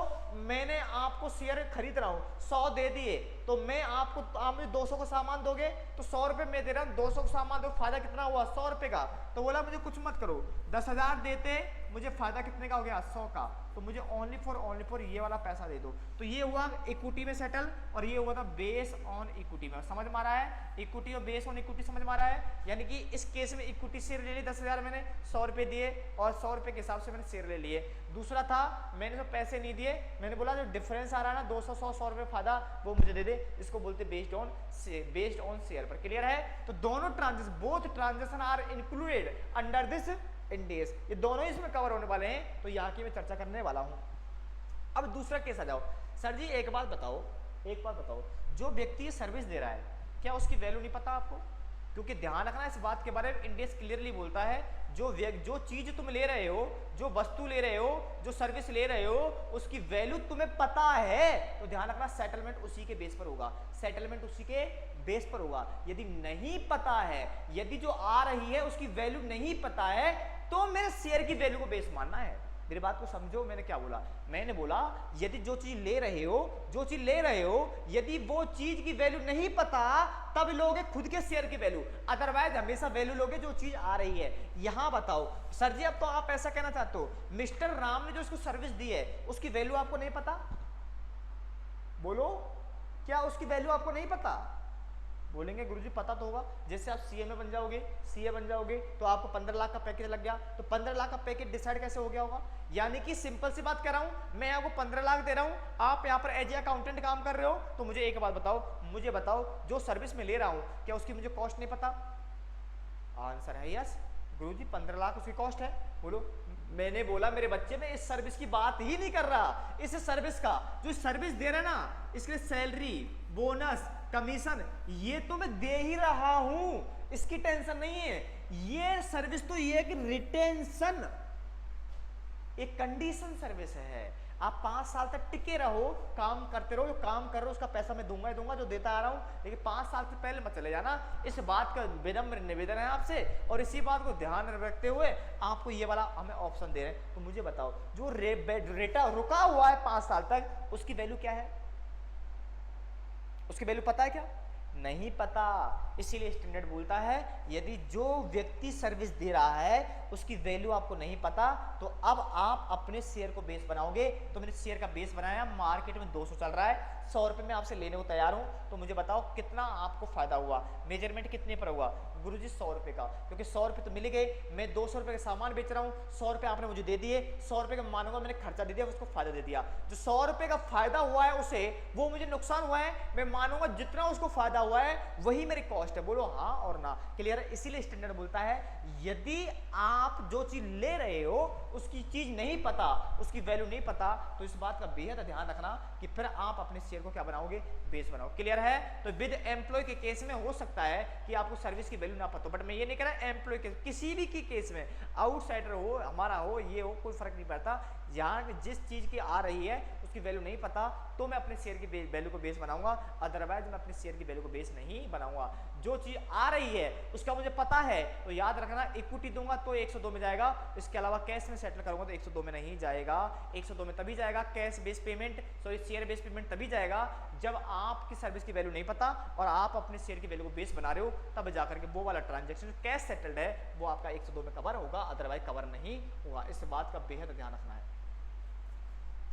मैंने आपको शेयर खरीद रहा हूँ, 100 दे दिए, तो मैं आपको, आप मुझे 200 का सामान दोगे तो 100 रुपये मैं दे रहा हूँ, 200 का सामान दो, फायदा कितना हुआ 100 रुपये का। तो बोला मुझे कुछ मत करो, 10,000 देते मुझे फायदा कितने का हो गया 100 का, तो मुझे ओनली फॉर ये वाला पैसा दे दो। तो ये हुआ इक्विटी में सेटल, और ये हुआ था बेस ऑन इक्विटी में। समझ में आ रहा है, इक्विटी और बेस ऑन इक्विटी समझ में आ रहा है। यानी कि इस केस में इक्विटी शेयर ले ली 10,000 मैंने, 100 रुपये दिए और 100 रुपये के हिसाब से मैंने शेयर ले लिए। दूसरा था मैंने तो पैसे नहीं दिए, मैंने बोला जो डिफरेंस आ रहा है ना 200 100 रुपये फायदा, वो मुझे दे दे, इसको बोलते बेस्ड ऑन शेयर पर। क्लियर है, तो दोनों transaction, both transaction are included under this index, ये दोनों इसमें कवर होने वाले हैं, तो यहाँ की मैं चर्चा करने वाला हूँ। अब दूसरा केस आ जाओ, सर जी एक बात बताओ, जो व्यक्ति सर्विस दे रहा है क्या उसकी वैल्यू नहीं पता आपको, क्योंकि ध्यान रखना इस बात के बारे में, इंडेक्स क्लियरली बोलता है जो चीज तुम ले रहे हो, जो वस्तु ले रहे हो, जो सर्विस ले रहे हो, उसकी वैल्यू तुम्हें पता है तो ध्यान रखना सेटलमेंट उसी के बेस पर होगा, सेटलमेंट उसी के बेस पर होगा। यदि नहीं पता है, यदि जो आ रही है उसकी वैल्यू नहीं पता है, तो मेरे शेयर की वैल्यू को बेस मानना है। मेरी बात को समझो, मैंने क्या बोला? मैंने बोला यदि जो चीज ले रहे हो, यदि वो चीज की वैल्यू नहीं पता, तब लोगे खुद के शेयर की वैल्यू, अदरवाइज हमेशा वैल्यू लोगे जो चीज आ रही है। यहां बताओ सर जी, अब तो आप ऐसा कहना चाहते हो मिस्टर राम ने जो उसको सर्विस दी है उसकी वैल्यू आपको नहीं पता? बोलो, क्या उसकी वैल्यू आपको नहीं पता? बोलेंगे गुरुजी पता तो होगा। जैसे आप सीए में बन जाओगे, सीए बन जाओगे तो आपको 15 लाख का पैकेज लग गया, तो 15 लाख का पैकेज डिसाइड कैसे हो गया होगा? यानी कि सिंपल सी बात कर रहा हूं, मैं आपको 15 लाख दे रहा हूं, आप यहां पर एज ए अकाउंटेंट काम कर रहे हो, तो मुझे एक बात बताओ, मुझे बताओ जो सर्विस में ले रहा हूं क्या उसकी मुझे कॉस्ट नहीं पता? आंसर है यस। गुरुजी 15 लाख उसकी कॉस्ट है। बोलो, मैंने बोला मेरे बच्चे, में इस सर्विस की बात ही नहीं कर रहा, इस सर्विस का जो सर्विस दे रहे ना, इसके लिए सैलरी, बोनस, कमीशन ये तो मैं दे ही रहा हूं, इसकी टेंशन नहीं है। ये सर्विस तो ये एक रिटेंशन, एक कंडीशन सर्विस है। आप 5 साल तक टिके रहो, काम करते रहो, जो काम कर रहे हो उसका पैसा मैं दूंगा ही दूंगा, जो देता आ रहा हूं, लेकिन 5 साल से पहले मत चले जाना। इस बात का विनम्र निवेदन है आपसे, और इसी बात को ध्यान रखते हुए आपको ये वाला हमें ऑप्शन दे रहे हैं। तो मुझे बताओ जो रेटा रुका हुआ है 5 साल तक, उसकी वैल्यू क्या है? उसकी वैल्यू पता है क्या? नहीं पता। इसीलिए स्टैंडर्ड बोलता है यदि जो व्यक्ति सर्विस दे रहा है उसकी वैल्यू आपको नहीं पता, तो अब आप अपने शेयर को बेस बनाओगे। तो मैंने शेयर का बेस बनाया, मार्केट में 200 चल रहा है, 100 रुपये में आपसे लेने को तैयार हूं, तो मुझे बताओ कितना आपको फायदा हुआ? मेजरमेंट कितने पर हुआ? गुरुजी 100 रुपये का, क्योंकि 100 रुपये तो मिल गए, मैं 200 रुपये का सामान बेच रहा हूँ, 100 रुपये आपने मुझे दे दिए, 100 रुपये का मानूंगा मैंने खर्चा दे दिया, उसको फायदा दे दिया। जो 100 रुपये का फायदा हुआ है उसे, वो मुझे नुकसान हुआ है, मैं मानूंगा जितना उसको फायदा हुआ है वही मेरी कॉस्ट है। बोलो हाँ और ना, क्लियर है? इसीलिए स्टैंडर्ड बोलता है यदि आप जो चीज ले रहे हो उसकी चीज नहीं पता, उसकी वैल्यू नहीं पता, तो इस बात का बेहद ध्यान रखना कि फिर आप अपने शेयर को क्या बनाओगे? बेस बनाओ। क्लियर है? तो विद एम्प्लॉय के केस में हो सकता है कि आपको सर्विस की वैल्यू ना पता हो, बट मैं ये नहीं कह रहा एम्प्लॉय के, किसी भी की केस में, आउटसाइडर हो, हमारा हो, ये हो, कोई फर्क नहीं पड़ता। यहाँ जिस चीज की आ रही है उसकी वैल्यू नहीं पता, तो मैं अपने शेयर की वैल्यू को बेस बनाऊंगा, अदरवाइज मैं अपने शेयर की वैल्यू को बेस नहीं बनाऊंगा। जो चीज आ रही है उसका मुझे पता है, तो याद रखना इक्विटी दूंगा तो 102 में जाएगा, इसके अलावा कैश में सेटल करूंगा तो 102 में नहीं जाएगा। 102 में तभी जाएगा cash base payment, sorry share base payment तभी जाएगा जब आपकी सर्विस की वैल्यू नहीं पता और आप अपने शेयर की वैल्यू को बेस बना रहे हो, तब जाकर के वो वाला ट्रांजेक्शन कैश सेटल्ड है वो आपका 102 में कवर होगा, अदरवाइज कवर नहीं होगा। इस बात का बेहद ध्यान रखना है।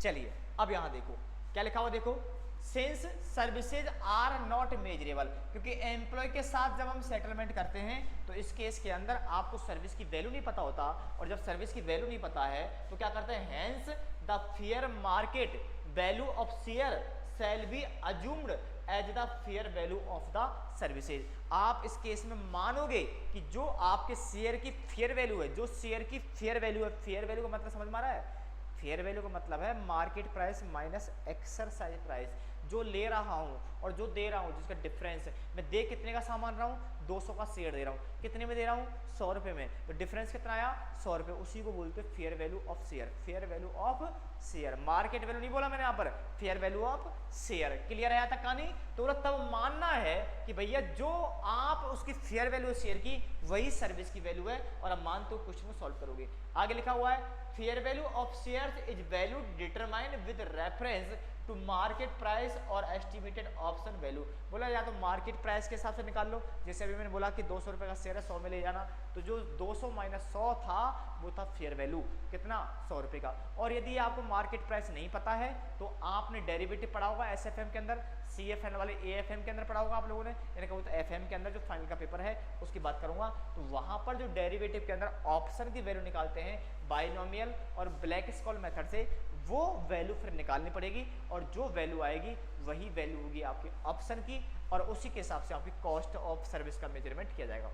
चलिए अब यहां देखो क्या लिखा हुआ, देखो since services are not measurable, क्योंकि एम्प्लॉय के साथ जब हम सेटलमेंट करते हैं तो इस केस के अंदर आपको सर्विस की वैल्यू नहीं पता होता, और जब सर्विस की वैल्यू नहीं पता है तो क्या करते हैं, hence the fair market value of share shall be assumed as the fair value of the services. आप इस केस में मानोगे कि जो आपके शेयर की फेयर वैल्यू है, जो शेयर की फेयर वैल्यू है, फेयर वैल्यू का मतलब समझ में आ रहा है? फेयर वैल्यू का मतलब है market price minus exercise price, जो ले रहा हूं और जो दे रहा हूं जिसका डिफरेंस है। मैं दे कितने का सामान रहा हूं? 200 का शेयर दे रहा हूं, कितने में दे रहा हूं? 100 रुपये में, तो डिफरेंस कितना आया? 100 रुपये। उसी को बोलते हैं fair value of share, fair value of share. Market value नहीं बोला मैंने यहाँ पर, fair value of share. Clear है तक कहानी? तो तब मानना है कि भैया जो आप उसकी फेयर वैल्यू शेयर की वही सर्विस की वैल्यू है, और अब मानते हो क्वेश्चन को सॉल्व करोगे। आगे लिखा हुआ है fair value of share is value determined with reference to market price और एस्टिमेटेड ऑप्शन वैल्यू। बोला या तो मार्केट प्राइस के हिसाब से निकाल लो, जैसे अभी मैंने बोला कि 200 रुपये का शेयर है, 100 में ले जाना, तो जो 200 माइनस 100 था वो था फेयर वैल्यू, कितना? 100 रुपये का। और यदि आपको मार्केट प्राइस नहीं पता है तो आपने डेरिवेटिव पढ़ा होगा एसएफएम के अंदर, सीएफएन वाले एएफएम के अंदर पढ़ा होगा आप लोगों ने, यानी कहूँ तो एफएम के अंदर जो फाइनल का पेपर है उसकी बात करूंगा, तो वहां पर जो डेरिवेटिव के अंदर ऑप्शन की वैल्यू निकालते हैं बाइनोमियल और ब्लैक स्कॉल मेथड से, वो वैल्यू फिर निकालनी पड़ेगी, और जो वैल्यू आएगी वही वैल्यू होगी आपकी ऑप्शन की, और उसी के हिसाब से आपकी कॉस्ट ऑफ सर्विस का मेजरमेंट किया जाएगा।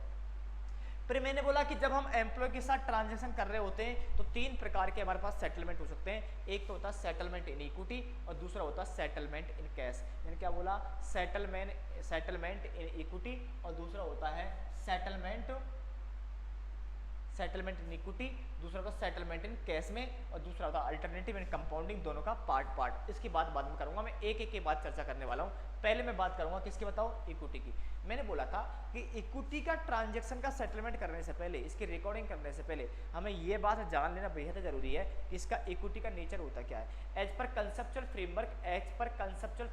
फिर मैंने बोला कि जब हम एम्प्लॉय के साथ ट्रांजैक्शन कर रहे होते हैं तो 3 प्रकार के हमारे पास सेटलमेंट हो सकते हैं। एक तो होता है सेटलमेंट इन इक्विटी और दूसरा होता है सेटलमेंट इन कैश। मैंने क्या बोला, सेटलमेंट इन इक्विटी और दूसरा होता है सेटलमेंट इन इक्विटी, दूसरा होता सेटलमेंट इन कैश में और दूसरा होता अल्टरनेटिव एंड कंपाउंडिंग, दोनों का पार्ट। इसकी बात बाद में करूंगा, मैं एक एक के बाद चर्चा करने वाला हूं। पहले मैं बात करूंगा किसकी, बताओ, इक्विटी की। मैंने बोला था कि इक्विटी का ट्रांजैक्शन का सेटलमेंट करने से पहले, इसकी रिकॉर्डिंग करने से पहले हमें यह बात जान लेना बेहद जरूरी है कि इसका इक्विटी का नेचर होता क्या है। As per conceptual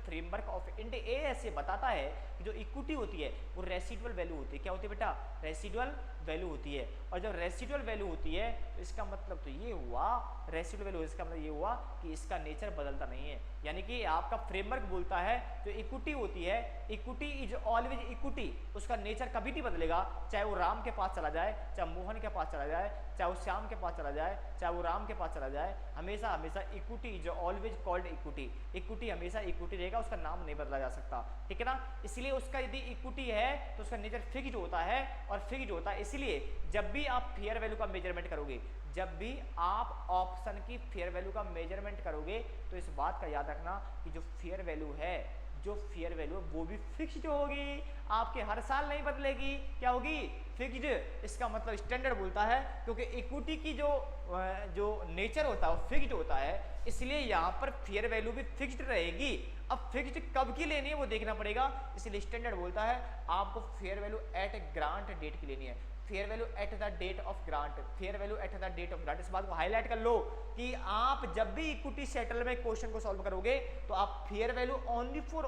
framework of India ऐसे बताता है कि जो इक्विटी होती है वो रेसिडुअल वैल्यू होती है। क्या होती है बेटा, रेसिडुअल वैल्यू होती है। और जब रेसिडुअल वैल्यू होती है तो इसका मतलब तो ये हुआ, रेसिडुअल वैल्यू इसका मतलब ये हुआ कि इसका नेचर बदलता नहीं है। यानी कि आपका फ्रेमवर्क बोलता है जो इक्विटी होती है, इक्विटी इज ऑलवेज इक्विटी, उसका नेचर कभी नहीं बदलेगा। चाहे वो राम के पास चला जाए, चाहे मोहन के पास चला जाए, चाहे वो श्याम के पास चला जाए, चाहे वो राम के पास चला जाए, हमेशा हमेशा equity is always called equity. Equity हमेशा इक्विटी रहेगा, उसका नाम नहीं बदला जा सकता, ठीक है ना। इसलिए उसका यदि इक्विटी है तो उसका नेचर फिक्स्ड होता है और फिक्स्ड होता है। इसलिए जब भी आप फेयर वैल्यू का मेजरमेंट करोगे, जब भी आप ऑप्शन की फेयर वैल्यू का मेजरमेंट करोगे तो इस बात का याद रखना कि जो फेयर वैल्यू है, जो फेयर वैल्यू है वो भी फिक्स्ड होगी, आपके हर साल नहीं बदलेगी। क्या होगी, फिक्स्ड। इसका मतलब स्टैंडर्ड बोलता है, क्योंकि इक्विटी की जो नेचर होता है वो फिक्स्ड होता है, इसलिए यहाँ पर फेयर वैल्यू भी फिक्स्ड रहेगी। अब फिक्स्ड कब की लेनी है वो देखना पड़ेगा, इसलिए स्टैंडर्ड बोलता है आपको fair value at a grant date की लेनी है। Fair value at the date of grant, fair value at the date of grant. इस बात को हाईलाइट कर लो कि आप जब भी इक्विटी सेटल में क्वेश्चन को सॉल्व करोगे तो आप fair value only for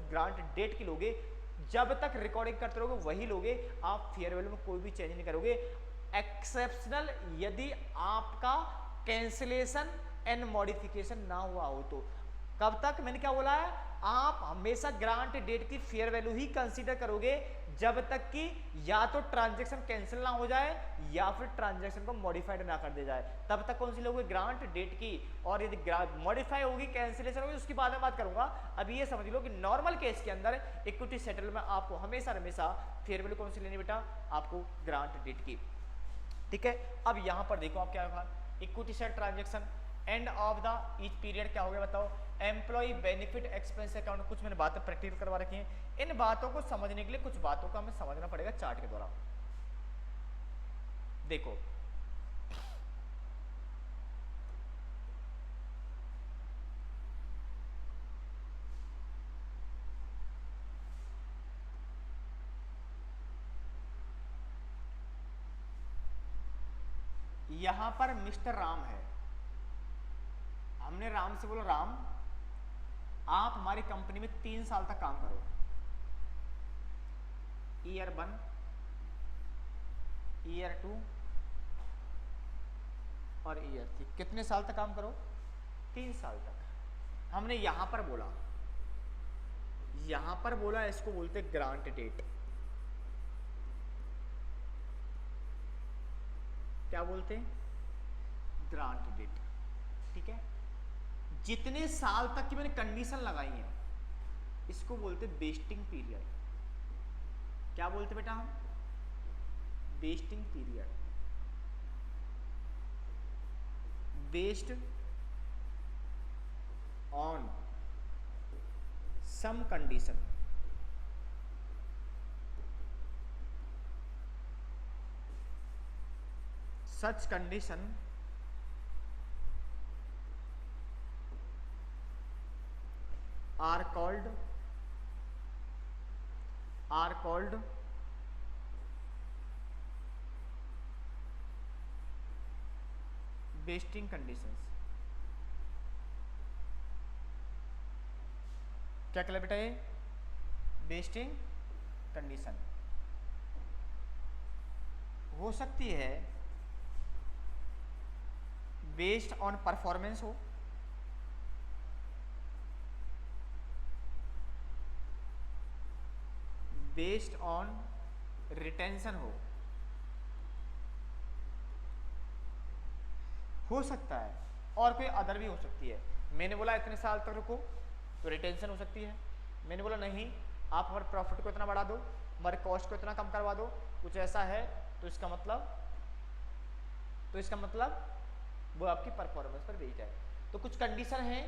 grant date की लोगे। जब तक रिकॉर्डिंग करते रहोगे वही लोगे, आप फेयर वैल्यू में कोई भी चेंज नहीं करोगे। एक्सेप्शनल यदि आपका कैंसिलेशन एंड मॉडिफिकेशन ना हुआ हो तो। कब तक, मैंने क्या बोला है, आप हमेशा ग्रांट डेट की फेयर वैल्यू ही कंसीडर करोगे जब तक कि या तो ट्रांजैक्शन कैंसिल ना हो जाए या फिर ट्रांजैक्शन को मॉडिफाइड ना कर दिया जाए, तब तक कौन सी लोगे, ग्रांट डेट की। और यदि मॉडिफाई होगी, कैंसिलेशन होगी, उसकी बाद में बात करूंगा। अभी ये समझ लो कि नॉर्मल केस के अंदर इक्विटी सेटल में आपको हमेशा फेयर वैल्यू कौन सी लेनी बेटा, आपको ग्रांट डेट की, ठीक है। अब यहां पर देखो आप क्या होगा, equity set transaction and of the each period क्या हो गया बताओ, एम्प्लॉय बेनिफिट एक्सपेंस अकाउंट। कुछ मैंने बातें प्रैक्टिकल करवा रखी हैं, इन बातों को समझने के लिए कुछ बातों का हमें समझना पड़ेगा चार्ट के द्वारा। देखो यहां पर मिस्टर राम है, हमने राम से बोला राम आप हमारी कंपनी में 3 साल तक काम करो, ईयर 1, ईयर 2 और ईयर 3। कितने साल तक काम करो, 3 साल तक। हमने यहां पर बोला इसको बोलते ग्रांट डेट। क्या बोलते हैं, ग्रांट डेट, ठीक है। जितने साल तक की मैंने कंडीशन लगाई है इसको बोलते वेस्टिंग पीरियड। क्या बोलते बेटा हम, vesting period, based on some condition. Such condition are called vesting conditions। क्या कहला बेटा ये, वेस्टिंग कंडीशन। हो सकती है बेस्ड ऑन परफॉर्मेंस हो, बेस्ड ऑन रिटेंशन हो सकता है, और कोई अदर भी हो सकती है। मैंने बोला इतने साल तक रुको तो रिटेंशन हो सकती है, मैंने बोला नहीं आप हमारे प्रॉफिट को इतना बढ़ा दो, हमारे कॉस्ट को इतना कम करवा दो, कुछ ऐसा है तो इसका मतलब वो आपकी परफॉर्मेंस पर बेस्ड है। तो कुछ कंडीशन हैं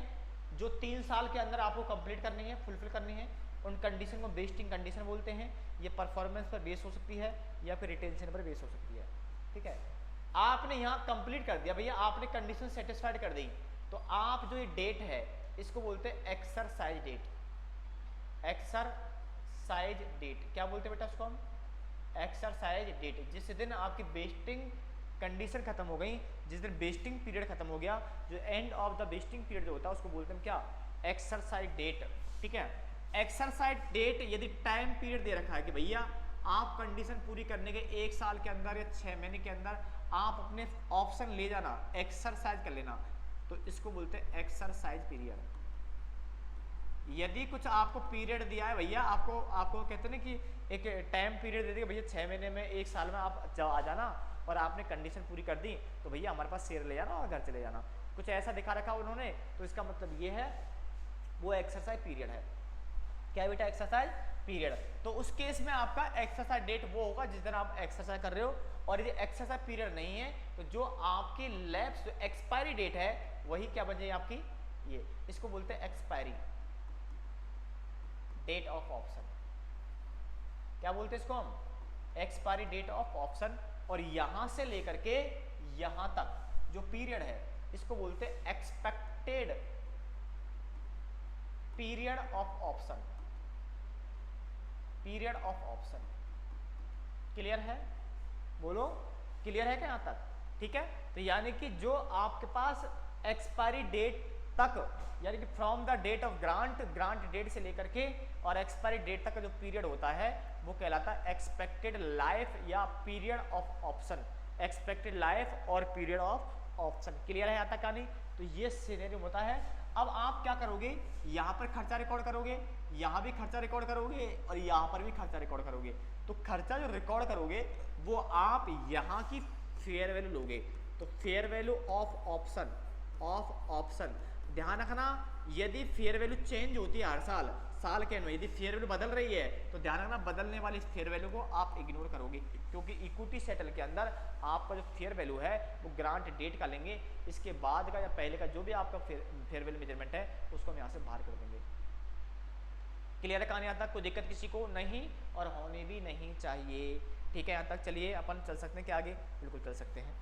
जो 3 साल के अंदर आपको कंप्लीट करनी है, फुलफिल करनी है। उन कंडीशन को बेस्टिंग कंडीशन बोलते हैं। ये परफॉर्मेंस पर बेस हो सकती है या फिर रिटेंशन पर बेस हो सकती है। ठीक है, आपने यहाँ कंप्लीट कर दिया भैया, आपने कंडीशन सेटिस्फाइड कर दी, तो आप जो ये डेट है इसको बोलते हैं एक्सरसाइज डेट। एक्सरसाइज डेट क्या बोलते हैं बेटा उसको हम? Exercise date. जिस दिन आपकी बेस्टिंग कंडीशन खत्म हो गई, जिस दिन बेस्टिंग पीरियड खत्म हो गया, जो end of the vesting period जो होता है उसको बोलते हैं क्या? Exercise date. ठीक है, एक्सरसाइज डेट यदि टाइम पीरियड दे रखा है कि भैया आप कंडीशन पूरी करने के 1 साल के अंदर या 6 महीने के अंदर आप अपने ऑप्शन ले जाना, एक्सरसाइज कर लेना, तो इसको बोलते हैं एक्सरसाइज पीरियड। यदि कुछ आपको पीरियड दिया है भैया, आपको कहते हैं ना कि एक टाइम पीरियड दे दिया भैया 6 महीने में 1 साल में आप आ जाना, और आपने कंडीशन पूरी कर दी, तो भैया हमारे पास शेयर ले जाना और घर चले जाना, कुछ ऐसा दिखा रखा उन्होंने, तो इसका मतलब ये है वो एक्सरसाइज पीरियड है। क्या बेटा? Exercise period. तो उस केस में आपका एक्सरसाइज डेट वो होगा जिस दिन आप एक्सरसाइज कर रहे हो, और यदि एक्सरसाइज पीरियड नहीं है तो जो आपकी लैप्स एक्सपायरी डेट है वही क्या बन जाए आपकी? ये इसको बोलते हैं एक्सपायरी डेट ऑफ ऑप्शन। क्या बोलते हैं इसको हम? Expiry date of option. और यहां से लेकर के यहां तक जो पीरियड है इसको बोलते हैं expected period of option. Period of option clear है? बोलो क्लियर है क्या यहां तक? ठीक है, तो यानी कि जो आपके पास एक्सपायरी डेट तक, यानी कि from the date of grant date से लेकर के और एक्सपायरी डेट तक का जो पीरियड होता है वो कहलाता है एक्सपेक्टेड लाइफ या period of option. Expected life और पीरियड ऑफ ऑप्शन क्लियर है यहाँ तक? नहीं तो ये सिनेरियो होता है। अब आप क्या करोगे? यहाँ पर खर्चा रिकॉर्ड करोगे, यहाँ भी खर्चा रिकॉर्ड करोगे, और यहाँ पर भी खर्चा रिकॉर्ड करोगे। तो खर्चा जो रिकॉर्ड करोगे वो आप यहाँ की फेयर वैल्यू लोगे। तो फेयर वैल्यू ऑफ ऑप्शन ध्यान रखना, यदि फेयर वैल्यू चेंज होती है हर साल के में, यदि फेयर वैल्यू बदल रही है तो ध्यान रखना बदलने वाली फेयर वैल्यू को आप इग्नोर करोगे, क्योंकि इक्विटी सेटल के अंदर आपका जो फेयर वैल्यू है वो ग्रांट डेट का लेंगे, इसके बाद का या पहले का जो भी आपका फेयर वैल्यू मेजरमेंट है उसको हम यहाँ से बाहर कर देंगे। क्लियर है कहानी? यहाँ तक कोई दिक्कत किसी को नहीं और होनी भी नहीं चाहिए। ठीक है, यहाँ तक चलिए अपन चल सकते हैं क्या आगे? बिल्कुल चल सकते हैं।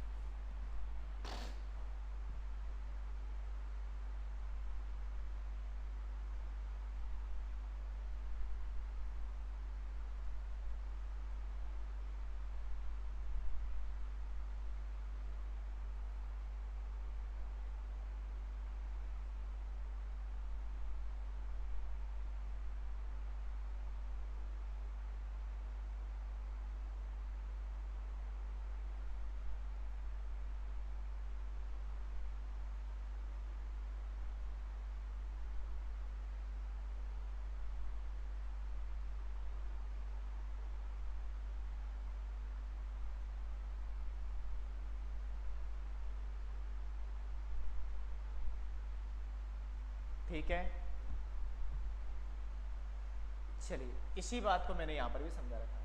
ठीक है, चलिए इसी बात को मैंने यहां पर भी समझा रखा है।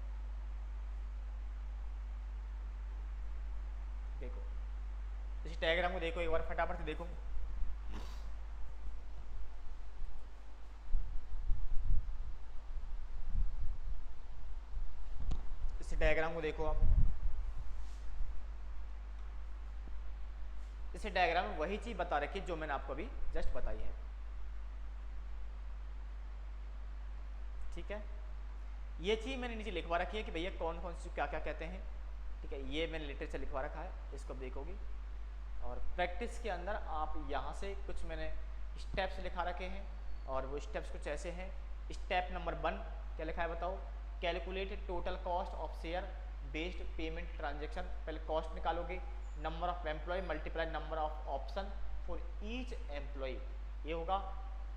देखो इस डायग्राम को देखो एक बार फटाफट से देखो। इस डायग्राम को देखो आप। इस डायग्राम में वही चीज बता रखी है जो मैंने आपको अभी जस्ट बताई है। ठीक है, ये चीज मैंने नीचे लिखवा रखी है कि भैया कौन कौन सी क्या क्या कहते हैं। ठीक है, ये मैंने लिटरेचर लिखवा रखा है, इसको देखोगे। और प्रैक्टिस के अंदर आप यहाँ से कुछ मैंने स्टेप्स लिखा रखे हैं, और वो स्टेप्स कुछ ऐसे हैं। स्टेप नंबर 1 क्या लिखा है बताओ? Calculate total cost of share based payment transaction. पहले कॉस्ट निकालोगे, number of employ multiply number of option for each employ, ये होगा।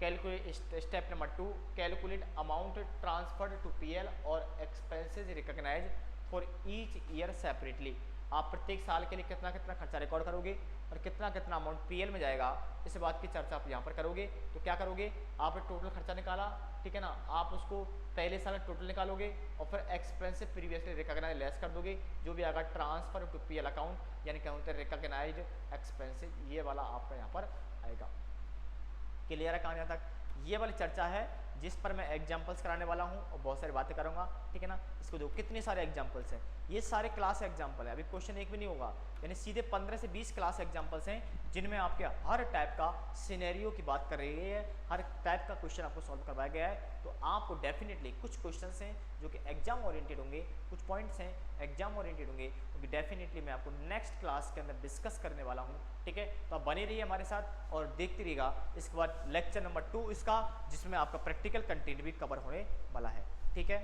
Calculate step number 2 calculate amount transferred to PL और expenses recognise for each year separately. आप प्रत्येक साल के लिए कितना कितना खर्चा रिकॉर्ड करोगे और कितना कितना अमाउंट पीएल में जाएगा, इस बात की चर्चा आप यहाँ पर करोगे। तो क्या करोगे, आपने टोटल खर्चा निकाला, ठीक है ना, आप उसको पहले साल में टोटल निकालोगे और फिर एक्सपेंसिव प्रीवियसली रिकॉग्नाइज लेस कर दोगे, जो भी आएगा ट्रांसफर टू पीएल अकाउंट, यानी क्या होता है रिकॉग्नाइज्ड एक्सपेंसिव, ये वाला आपका यहाँ पर आएगा। क्लियर है कहाँ यहाँ तक? ये वाली चर्चा है जिस पर मैं एग्जांपल्स कराने वाला हूँ और बहुत सारी बातें करूँगा, ठीक है ना। इसको देखो कितने सारे एग्जांपल्स हैं, ये सारे क्लास एग्जांपल है, अभी क्वेश्चन एक भी नहीं होगा, यानी सीधे 15 से 20 क्लास एग्जांपल्स हैं जिनमें आपके हर टाइप का सिनेरियो की बात कर रही है, हर टाइप का क्वेश्चन आपको सॉल्व करवाया गया है। तो आपको डेफिनेटली कुछ क्वेश्चन हैं जो कि एग्जाम ओरिएंटेड होंगे, कुछ पॉइंट्स हैं एग्जाम ओरिएंटेड होंगे, क्योंकि डेफिनेटली मैं आपको नेक्स्ट क्लास के अंदर डिस्कस करने वाला हूँ, ठीक है। तो आप बने रहिए हमारे साथ और देखते रहिएगा। इसके बाद लेक्चर नंबर 2 इसका, जिसमें आपका प्रैक्टिकल कंटेंट भी कवर होने वाला है, ठीक है।